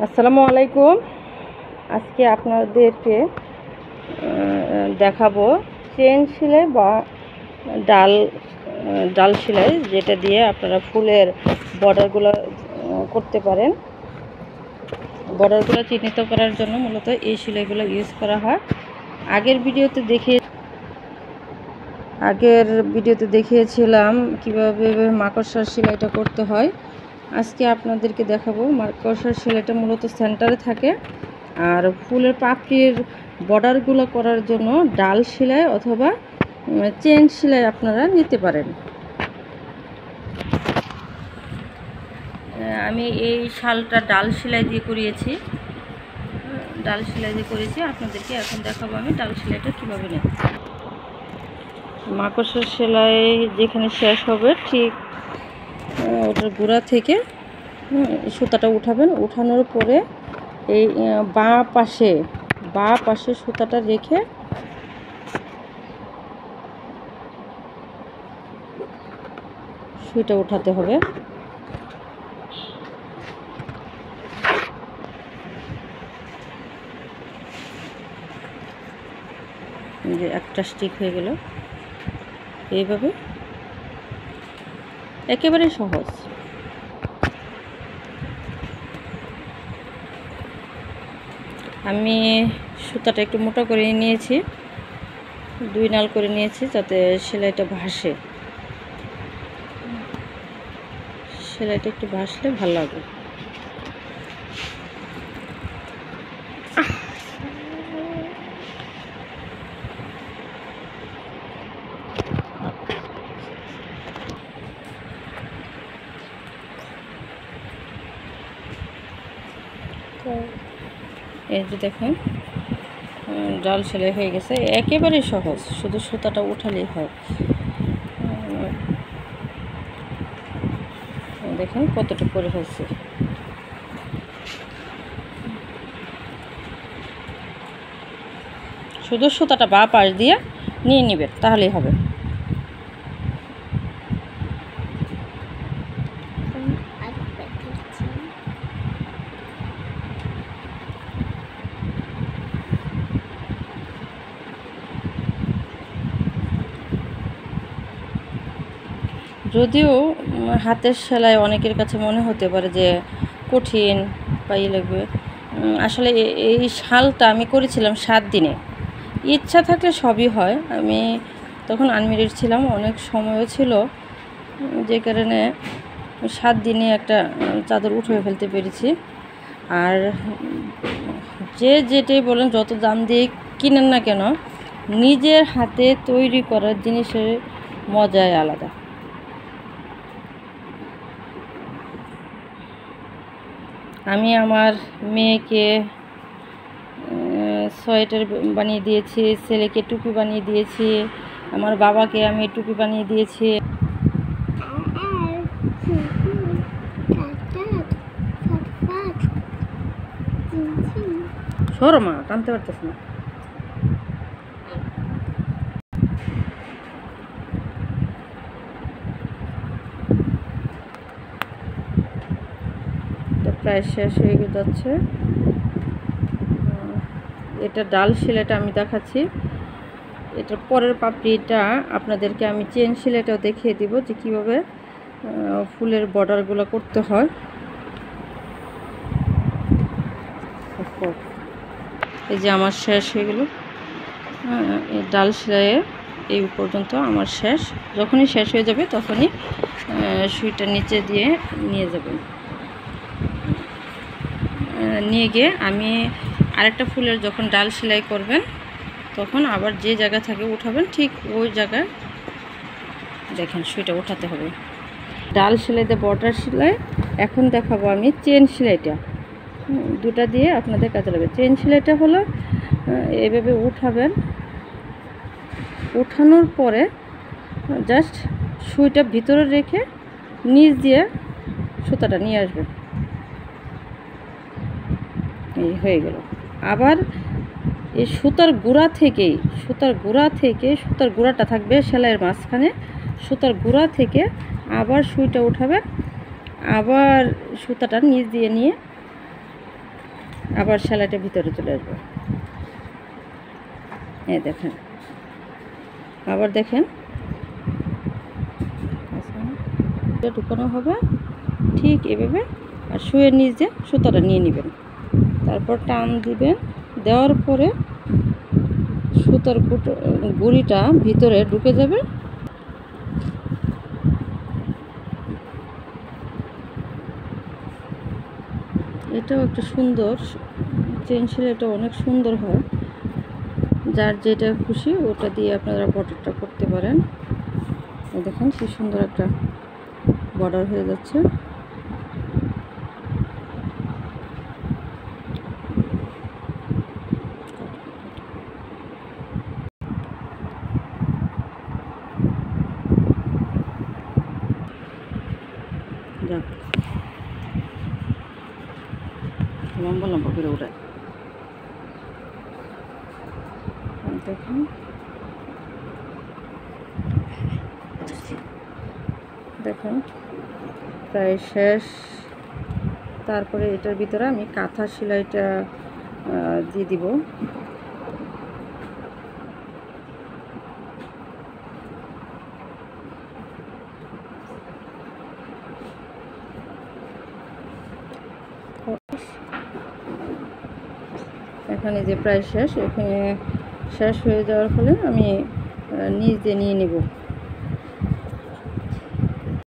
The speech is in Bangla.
আসসালামু আলাইকুম। আজকে আপনাদেরকে দেখাবো চেন সেলাই বা ডাল ডাল সেলাই, যেটা দিয়ে আপনারা ফুলের বর্ডারগুলো করতে পারেন। বর্ডারগুলো চিহ্নিত করার জন্য মূলত এই সেলাইগুলো ইউজ করা হয়। আগের ভিডিওতে দেখিয়েছিলাম কিভাবে মাকড়সার সেলাইটা করতে হয়। আজকে আপনাদেরকে দেখাবো মাকড়সার সেলাইটা মূলত সেন্টারে থাকে, আর ফুলের পাপড়ির বর্ডারগুলো করার জন্য ডাল সেলাই অথবা চেন সেলাই আপনারা নিতে পারেন। আমি এই শালটা ডাল সেলাই দিয়ে করিয়েছি। আপনাদেরকে এখন দেখাবো আমি ডাল সেলাইটা কীভাবে নেই। মাকড়সার সেলাই যেখানে শেষ হবে ঠিক ওটার গোড়া থেকে সুতাটা উঠাবেন। উঠানোর পরে এই বাঁ পাশে সুতাটা রেখে সুইটা উঠাতে হবে। যে একটা স্টিক হয়ে গেল, এইভাবে একেবারে সহজ। আমি সুতাটা একটু মোটা করে নিয়েছি, 2 নাল করে নিয়েছি, যাতে সেলাইটা ভাসে। সেলাইটা একটু ভাসলে ভালো লাগে। এই যে দেখুন ডাল সেলাই হয়ে গেছে, একেবারে সহজ, শুধু সুতাটা উঠালেই হয়। দেখুন কতটুকু করে হয়েছে। শুধু সুতাটা বাঁ পাশ দিয়ে নিয়ে নেবেন, তাহলেই হবে। যদিও হাতের সেলাই অনেকের কাছে মনে হতে পারে যে কঠিন বা লাগবে, আসলে এই শালটা আমি করেছিলাম 7 দিনে। ইচ্ছা থাকলে সবই হয়। আমি তখন আনমেরিড ছিলাম, অনেক সময়ও ছিল, যে কারণে 7 দিনে একটা চাদর উঠে ফেলতে পেরেছি। আর যেটাই বলেন, যত দাম দিয়ে কিনেন না কেন, নিজের হাতে তৈরি করার জিনিসের মজাই আলাদা। আমি আমার মেয়েকে সোয়েটার বানিয়ে দিয়েছি, ছেলেকে টুপি বানিয়ে দিয়েছি, আমার বাবাকে আমি টুপি বানিয়ে দিয়েছি। সরো মা, টানতে পারতেছ না। প্রায় শেষ হয়ে যাচ্ছে। এটা ডাল সেলাইটা আমি দেখাচ্ছি, এটার পরের পাপড়িটা আপনাদেরকে আমি চেন সেলাইটাও দেখিয়ে দিব যে কীভাবে ফুলের বর্ডারগুলো করতে হয়। এই যে আমার শেষ হয়ে গেল এই ডাল সেলাইয়ে, এই পর্যন্ত আমার শেষ। যখনই শেষ হয়ে যাবে তখনই সুইটা নিচে দিয়ে নিয়ে যাবেন। নিয়ে গিয়ে আমি আরেকটা ফুলের যখন ডাল সেলাই করবেন তখন আবার যে জায়গা থেকে উঠাবেন ঠিক ওই জায়গায় দেখেন সুইটা উঠাতে হবে। ডাল সেলাইতে বর্ডার সেলাই। এখন দেখাবো আমি চেন সেলাইটা, দুটা দিয়ে আপনাদের কাজে লাগবে। চেন সেলাইটা হলো এভাবে উঠাবেন, উঠানোর পরে জাস্ট সুইটা ভিতরে রেখে নিচ দিয়ে সুতাটা নিয়ে আসবেন। এই হয়ে গেল। আবার এই সুতার গুঁড়া গুঁড়াটা থাকবে সেলাইয়ের মাঝখানে, সুতার গুঁড়া থেকে আবার সুইটা উঠাবেন, আবার সুতাটা নিচ দিয়ে নিয়ে আবার সেলাইটা ভিতরে চলে আসবে। এই দেখেন, আবার দেখেন ঢুকানো হবে ঠিক এভাবে, আর শুয়ের নিচে সুতাটা নিয়ে নেবেন, তারপর টান দিবেন। দেওয়ার পরে সুতার গুঁড়িটা ভিতরে ঢুকে যাবে। এটাও একটা সুন্দর চেন সেলাইটা, অনেক সুন্দর হয়। যার যেটা খুশি ওটা দিয়ে আপনারা বর্ডারটা করতে পারেন। দেখেন কি সুন্দর একটা বর্ডার হয়ে যাচ্ছে। যাক, লম্বা লম্বা করে উঠায় দেখুন। দেখুন প্রায় শেষ। তারপরে এটার ভিতরে আমি কাঁথা সেলাইটা দিয়ে দিব। এখানে যে প্রায় শেষ, এখানে শেষ হয়ে যাওয়ার ফলে আমি নিচ দিয়ে নিয়ে নেব।